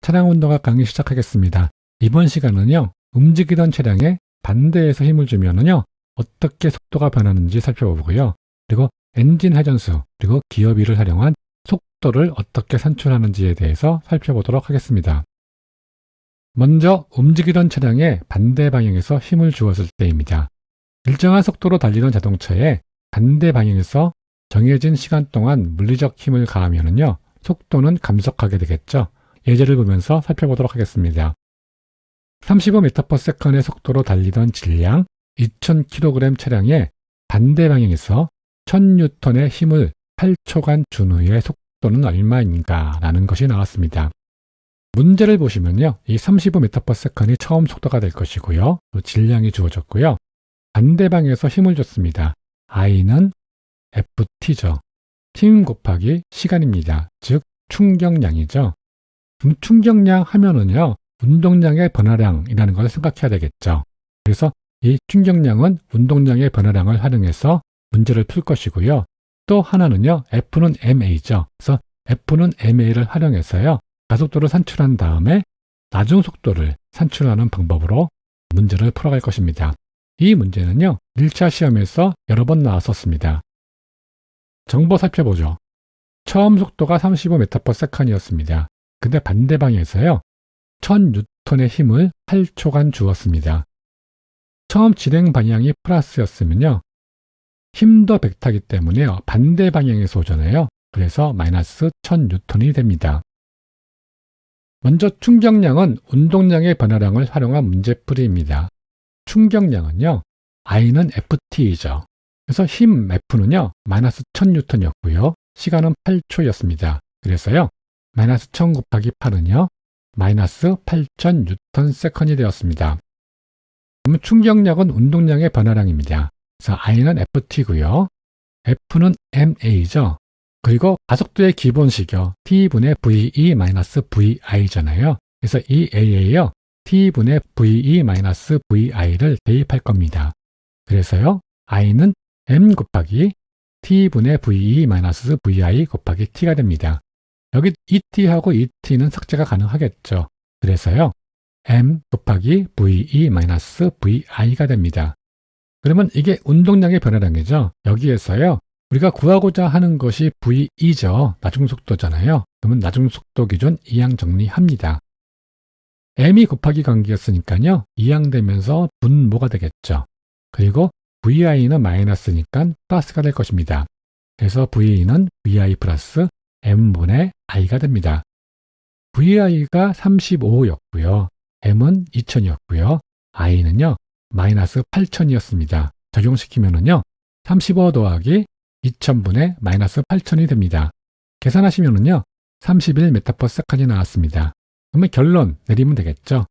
차량 운동학 강의 시작하겠습니다. 이번 시간은요, 움직이던 차량에 반대에서 힘을 주면은요, 어떻게 속도가 변하는지 살펴보고요. 그리고 엔진 회전수, 그리고 기어비를 활용한 속도를 어떻게 산출하는지에 대해서 살펴보도록 하겠습니다. 먼저 움직이던 차량에 반대 방향에서 힘을 주었을 때입니다. 일정한 속도로 달리던 자동차에 반대 방향에서 정해진 시간 동안 물리적 힘을 가하면은요, 속도는 감속하게 되겠죠. 예제를 보면서 살펴보도록 하겠습니다. 35m/s의 속도로 달리던 질량 2000kg 차량에 반대 방향에서 1000N의 힘을 8초간 준 후에 속도는 얼마인가 라는 것이 나왔습니다. 문제를 보시면요, 이 35m/s이 처음 속도가 될 것이고요, 또 질량이 주어졌고요, 반대 방향에서 힘을 줬습니다. I는 FT죠. 힘 곱하기 시간입니다. 즉 충격량이죠. 그럼 충격량 하면은요, 운동량의 변화량이라는 것을 생각해야 되겠죠. 그래서 이 충격량은 운동량의 변화량을 활용해서 문제를 풀 것이고요. 또 하나는요, F는 ma죠. 그래서 F는 ma를 활용해서요, 가속도를 산출한 다음에 나중 속도를 산출하는 방법으로 문제를 풀어갈 것입니다. 이 문제는요, 1차 시험에서 여러 번 나왔었습니다. 정보 살펴보죠. 처음 속도가 35m/s이었습니다. 근데 반대 방향에서요, 1000N의 힘을 8초간 주었습니다. 처음 진행 방향이 플러스였으면요, 힘도 벡터이기 때문에 반대 방향에서 오잖아요. 그래서 마이너스 1000N이 됩니다. 먼저 충격량은 운동량의 변화량을 활용한 문제풀이입니다. 충격량은요, I는 FT이죠. 그래서 힘 F는요, 마이너스 1000N이었고요. 시간은 8초였습니다. 그래서요, 마이너스 1000 곱하기 8은요, 마이너스 8000N이 되었습니다. 그러면 충격량은 운동량의 변화량입니다. 그래서 I는 FT고요. F는 ma죠. 그리고 가속도의 기본식이요, T분의 VE-VI잖아요. 그래서 이 A에요, T분의 VE-VI를 대입할 겁니다. 그래서요, I는 M 곱하기 T분의 VE-VI 곱하기 T가 됩니다. 여기 ET하고 ET는 삭제가 가능하겠죠. 그래서요, M 곱하기 VE-VI가 됩니다. 그러면 이게 운동량의 변화량이죠. 여기에서요, 우리가 구하고자 하는 것이 VE죠. 나중속도잖아요. 그러면 나중속도 기준 이항 정리합니다. M이 곱하기 관계였으니까요, 이항되면서 분모가 되겠죠. 그리고 VI는 마이너스니까 플러스가 될 것입니다. 그래서 VE는 VI 플러스 M분의 I가 됩니다. VI가 35였고요. M은 2000이었고요. I는요, 마이너스 8000이었습니다. 적용시키면은요, 35 더하기 2000분의 마이너스 8000이 됩니다. 계산하시면은요, 31m/s이 나왔습니다. 그러면 결론 내리면 되겠죠.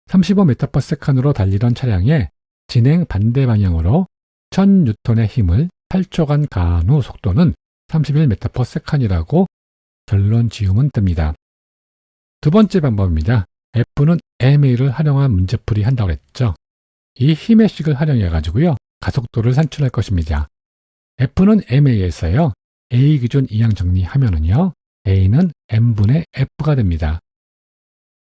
35m/s으로 달리던 차량에 진행 반대 방향으로 1000N의 힘을 8초간 가한 후 속도는 31m/s이라고 결론 지으면 됩니다. 두 번째 방법입니다. F는 ma를 활용한 문제풀이 한다고 했죠. 이 힘의 식을 활용해 가지고요, 가속도를 산출할 것입니다. F는 ma에서요, A 기준 이항 정리하면은요, A는 M분의 F가 됩니다.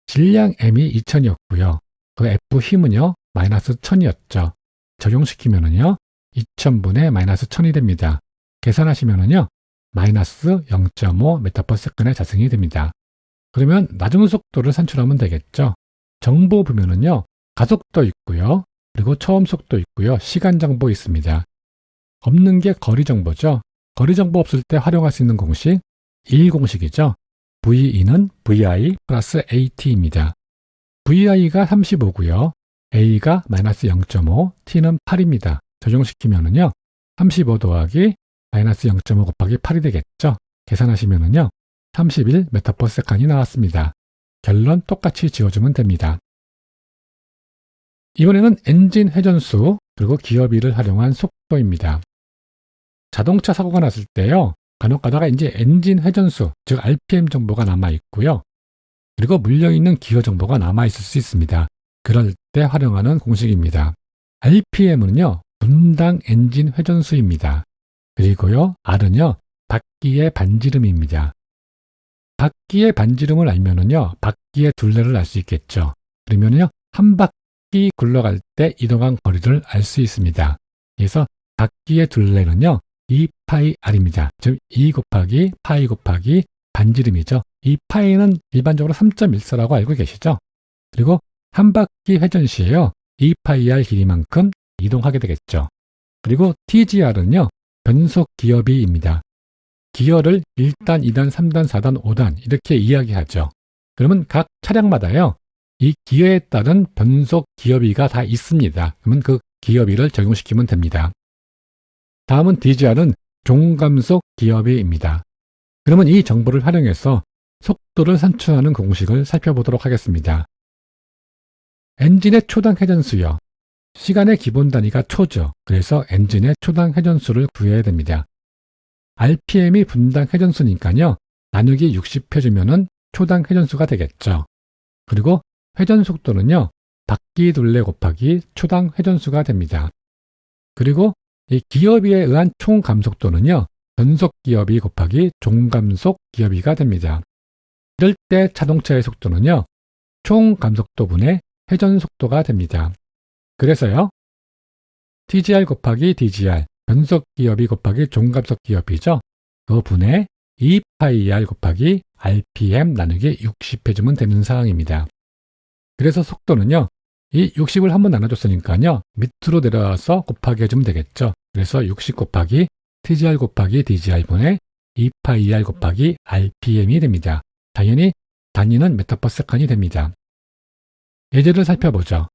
질량 M이 2000이었고요. 그 F 힘은요, 마이너스 1000이었죠. 적용시키면은요, 2000분의 마이너스 1000이 됩니다. 계산하시면은요, 마이너스 0.5m/s의 자승이 됩니다. 그러면 나중 속도를 산출하면 되겠죠. 정보 보면은요, 가속도 있고요, 그리고 처음 속도 있고요, 시간 정보 있습니다. 없는 게 거리 정보죠. 거리 정보 없을 때 활용할 수 있는 공식 1공식이죠. VE는 VI 플러스 AT입니다. VI가 35고요. A가 마이너스 0.5, T는 8입니다. 적용시키면은요, 35 더하기 마이너스 0.5 곱하기 8이 되겠죠. 계산하시면은요, 31m/s이 나왔습니다. 결론 똑같이 지워주면 됩니다. 이번에는 엔진 회전수 그리고 기어비를 활용한 속도입니다. 자동차 사고가 났을 때요, 간혹 가다가 이제 엔진 회전수, 즉 RPM 정보가 남아 있고요, 그리고 물려있는 기어 정보가 남아 있을 수 있습니다. 그럴 때 활용하는 공식입니다. RPM은요, 분당 엔진 회전수입니다. 그리고요, R은요, 바퀴의 반지름입니다. 바퀴의 반지름을 알면은요, 바퀴의 둘레를 알 수 있겠죠. 그러면은요, 한 바퀴 굴러갈 때 이동한 거리를 알 수 있습니다. 그래서 바퀴의 둘레는요, 2πr입니다. 즉, 2 곱하기 파이 곱하기 반지름이죠. 이 파이는 일반적으로 3.14라고 알고 계시죠? 그리고 한 바퀴 회전 시에요, 2πr 길이만큼 이동하게 되겠죠. 그리고 TGR은요, 변속 기어비입니다. 기어를 1단, 2단, 3단, 4단, 5단 이렇게 이야기하죠. 그러면 각 차량마다요, 이 기어에 따른 변속 기어비가 다 있습니다. 그러면 그 기어비를 적용시키면 됩니다. 다음은 DGR은 종감속 기어비입니다. 그러면 이 정보를 활용해서 속도를 산출하는 공식을 살펴보도록 하겠습니다. 엔진의 초당 회전수요. 시간의 기본 단위가 초죠. 그래서 엔진의 초당 회전수를 구해야 됩니다. RPM이 분당 회전수니까요, 나누기 60 해주면 초당 회전수가 되겠죠. 그리고 회전 속도는요, 바퀴 둘레 곱하기 초당 회전수가 됩니다. 그리고 이 기어비에 의한 총 감속도는요, 변속 기어비 곱하기 종감속 기어비가 됩니다. 이럴 때 자동차의 속도는요, 총 감속도분의 회전 속도가 됩니다. 그래서요, TGR 곱하기 DGR, 변속 기어비 곱하기 종감속 기어비죠. 그 분의 2πr 곱하기 RPM 나누기 60 해주면 되는 상황입니다. 그래서 속도는요, 이 60을 한번 나눠줬으니까요, 밑으로 내려와서 곱하기 해주면 되겠죠. 그래서 60 곱하기 TGR 곱하기 DGR 분의 2πr 곱하기 RPM이 됩니다. 당연히 단위는 ms/s이 됩니다. 예제를 살펴보죠.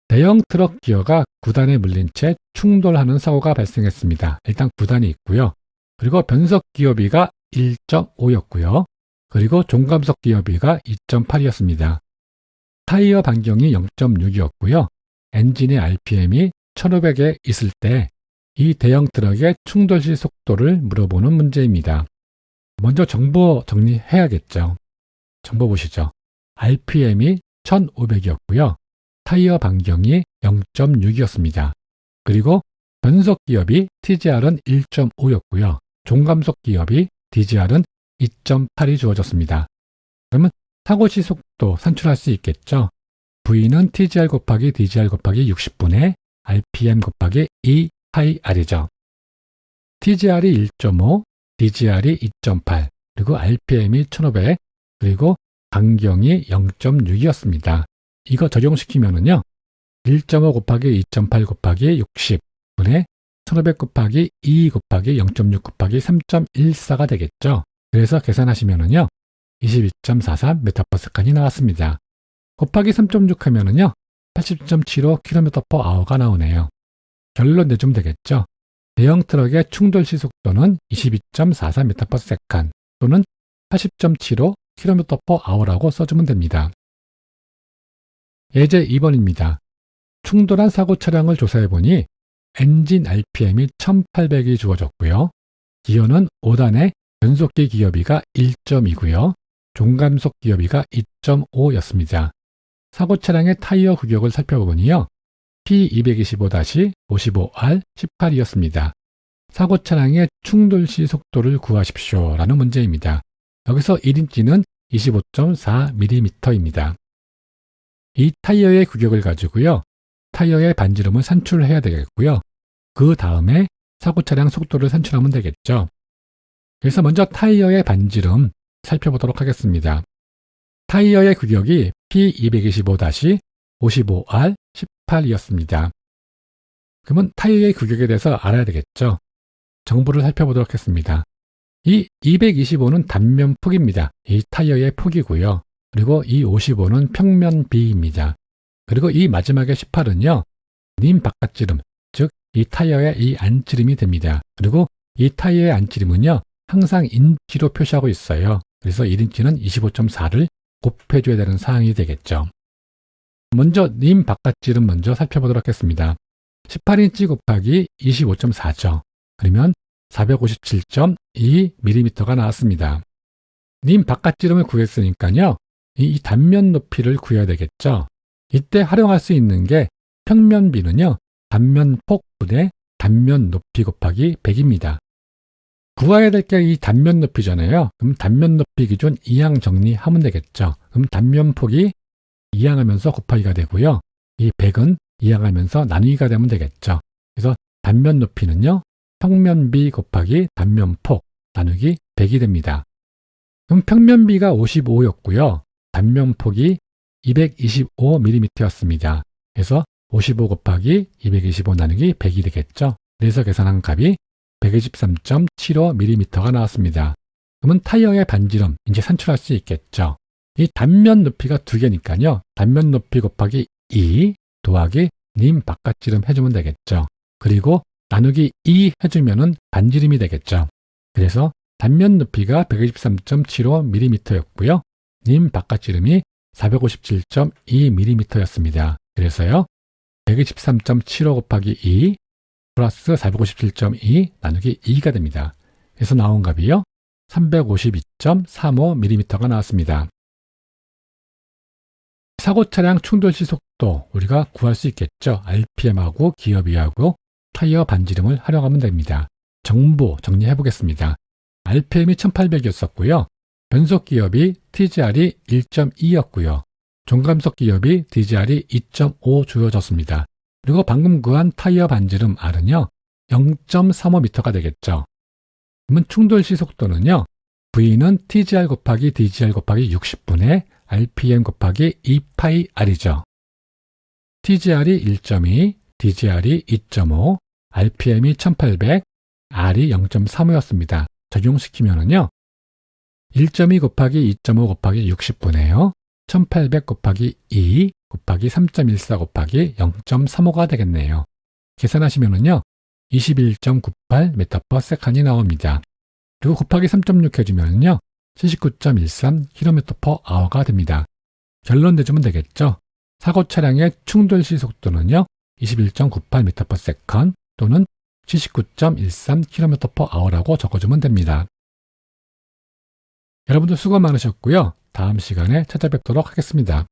대형 트럭 기어가 구단에 물린 채 충돌하는 사고가 발생했습니다. 일단 구단이 있고요. 그리고 변속 기어비가 1.5였고요. 그리고 종감속 기어비가 2.8이었습니다. 타이어 반경이 0.6이었고요. 엔진의 RPM이 1500에 있을 때 이 대형 트럭의 충돌 시 속도를 물어보는 문제입니다. 먼저 정보 정리해야겠죠. 정보 보시죠. RPM이 1500이었고요. 타이어 반경이 0.6이었습니다. 그리고 변속 기업이 TGR은 1.5였고요. 종감속 기업이 DGR은 2.8이 주어졌습니다. 그러면 사고 시 속도 산출할 수 있겠죠. V는 TGR 곱하기 DGR 곱하기 60분의 RPM 곱하기 2πr이죠. TGR이 1.5, DGR이 2.8, 그리고 RPM이 1500, 그리고 반경이 0.6이었습니다. 이거 적용시키면은요, 1.5 곱하기 2.8 곱하기 60분의 1500 곱하기 2 곱하기 0.6 곱하기 3.14가 되겠죠. 그래서 계산하시면은요, 22.43ms/s이 나왔습니다. 곱하기 3.6 하면은요, 80.75km/h가 나오네요. 결론 내주면 되겠죠. 대형 트럭의 충돌 시 속도는 22.44ms/s 또는 80.75km/h라고 써주면 됩니다. 예제 2번입니다. 충돌한 사고 차량을 조사해보니 엔진 RPM이 1800이 주어졌고요. 기어는 5단의 변속기 기어비가 1.2고요. 종감속 기어비가 2.5였습니다. 사고 차량의 타이어 규격을 살펴보니요. P225-55R 18이었습니다. 사고 차량의 충돌 시 속도를 구하십시오 라는 문제입니다. 여기서 1인치는 25.4mm입니다. 이 타이어의 규격을 가지고요. 타이어의 반지름을 산출해야 되겠고요. 그 다음에 사고 차량 속도를 산출하면 되겠죠. 그래서 먼저 타이어의 반지름 살펴보도록 하겠습니다. 타이어의 규격이 P225-55R 18이었습니다. 그러면 타이어의 규격에 대해서 알아야 되겠죠. 정보를 살펴보도록 하겠습니다. 이 225는 단면 폭입니다. 이 타이어의 폭이고요. 그리고 이 55는 평면 비입니다. 그리고 이 마지막에 18은요. 님 바깥지름, 즉 이 타이어의 이 안지름이 됩니다. 그리고 이 타이어의 안지름은요. 항상 인치로 표시하고 있어요. 그래서 1인치는 25.4를 곱해줘야 되는 사항이 되겠죠. 먼저 님 바깥지름 먼저 살펴보도록 하겠습니다. 18인치 곱하기 25.4죠. 그러면 457.2mm가 나왔습니다. 님 바깥지름을 구했으니까요. 이 단면 높이를 구해야 되겠죠. 이때 활용할 수 있는 게 평면비는요. 단면 폭분의 단면 높이 곱하기 100입니다. 구해야 될 게 이 단면 높이잖아요. 그럼 단면 높이 기준 이항 정리하면 되겠죠. 그럼 단면 폭이 이항하면서 곱하기가 되고요. 이 100은 이항하면서 나누기가 되면 되겠죠. 그래서 단면 높이는요. 평면비 곱하기 단면폭 나누기 100이 됩니다. 그럼 평면비가 55였고요. 단면폭이 225mm였습니다. 그래서 55 곱하기 225 나누기 100이 되겠죠. 그래서 계산한 값이 123.75mm가 나왔습니다. 그러면 타이어의 반지름 이제 산출할 수 있겠죠. 이 단면 높이가 두 개니까요. 단면 높이 곱하기 2 더하기 님 바깥지름 해주면 되겠죠. 그리고 나누기 2 해주면은 반지름이 되겠죠. 그래서 단면 높이가 123.75mm였고요. 님 바깥지름이 457.2mm였습니다. 그래서요. 123.75 곱하기 2 플러스 457.2 나누기 2가 됩니다. 그래서 나온 값이요. 352.35mm가 나왔습니다. 사고 차량 충돌 시 속도 우리가 구할 수 있겠죠. RPM하고 기어비하고 타이어 반지름을 활용하면 됩니다. 정보 정리해 보겠습니다. RPM이 1800이었었고요. 변속 기업이 TGR이 1.2였고요. 종감속 기업이 DGR이 2.5 주어졌습니다. 그리고 방금 구한 타이어 반지름 R은요. 0.35m가 되겠죠. 그러면 충돌 시 속도는요. V는 TGR 곱하기 DGR 곱하기 60분의 RPM 곱하기 2파이 R이죠. TGR이 1.2, DGR이 2.5, RPM이 1800, R이 0.35였습니다. 적용시키면은요. 1.2 곱하기 2.5 곱하기 60분의요. 1800 곱하기 2 곱하기 3.14 곱하기 0.35가 되겠네요. 계산하시면은요. 21.98m/s이 나옵니다. 그리고 곱하기 3.6 해주면요. 79.13km/h가 됩니다. 결론 내주면 되겠죠. 사고 차량의 충돌 시 속도는요. 21.98m/s 또는 79.13km/h라고 적어주면 됩니다. 여러분들 수고 많으셨고요. 다음 시간에 찾아뵙도록 하겠습니다.